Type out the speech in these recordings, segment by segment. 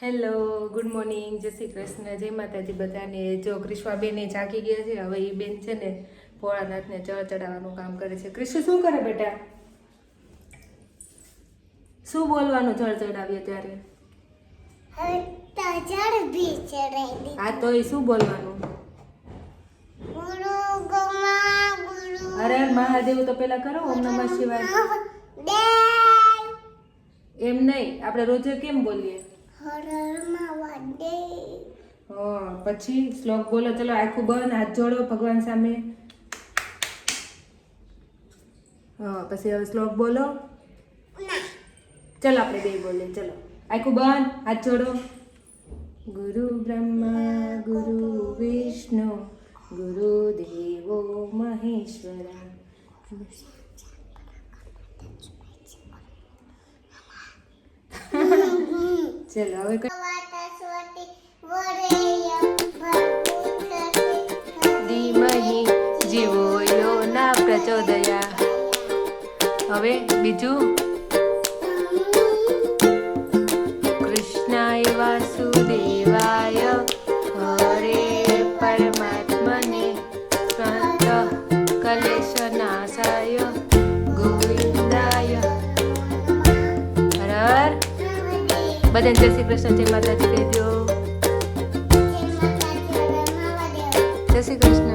Hello, good morning, જય શ્રી કૃષ્ણ, જય માતાજી બધાને. જો ક્રિશ્વાબેન એ જાગી ગયા છે. હવે એ બેન છે ને ભોળાનાથને જળ ચડાવવાનું કામ કરે છે. ક્રિશ શું કરે બેટા? શું બોલવાનું જળ ચડાવીએ ત્યારે? હા તો એ શું બોલવાનું? અરે મહાદેવ તો પેલા કરો, ઓમ નમઃ શિવાય. એમ નહીં, આપણે રોજે કેમ બોલીએ? હા, પછી શ્લોક બોલો. ચલો આખું બંધ, હાથ જોડો ભગવાન સામે. હા, પછી હવે શ્લોક બોલો. ચલો આપણે બે બોલીએ. ચલો આખું બંધ, હાથ જોડો. ગુરુ બ્રહ્મા ગુરુ વિષ્ણુ ગુરુ દેવો મહેશ્વરા. ચલો હવે ધીમહિ જીવો યો ના પ્રચોદયા. હવે બીજું. કૃષ્ણાય વાસુદેવાય હરે પરમાત્મને સ્વંત કલેશ નાશાય ગોવિંદાય હર. બધાને જય શ્રી કૃષ્ણ, જય માતાજી કહી દો. જય શ્રી કૃષ્ણ.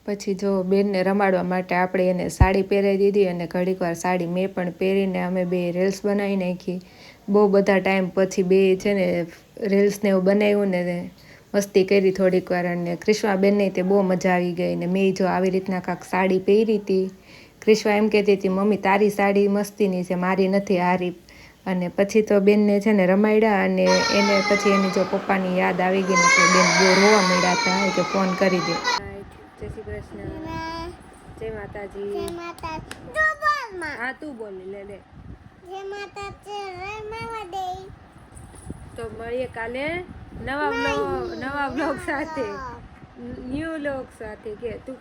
પછી જો બેનને રમાડવા માટે આપણે એને સાડી પહેરાવી દીધી અને ઘડીક વાર સાડી મેં પણ પહેરીને અમે બે રીલ્સ બનાવી નાખી. બહુ બધા ટાઈમ પછી બે છે ને રીલ્સને એવું બનાવ્યું ને મસ્તી કરી થોડીક વાર. અને ક્રિશ્વાબેનને તે બહુ મજા આવી ગઈ. ને મેં જો આવી રીતના કાંક સાડી પહેરી હતી. ક્રિશ્વા એમ કહેતી હતી મમ્મી તારી સાડી મસ્તીની છે, મારી નથી હારી. અને પછી તો બેનને છે ને રમાડ્યા અને એને પછી એની જો પપ્પાની યાદ આવી ગઈ ને તો બેન બહુ રોવા મળ્યા હતા કે ફોન કરી દે. જય શ્રી કૃષ્ણ, જય માતાજી. જય માતાજી. તું બોલ માં. હા તું બોલ લે લે. જય માતાજી, જય માતાજી. તો મળીએ કાલે નવા બ્લોગ સાથે, ન્યૂ બ્લોગ સાથે. કે તું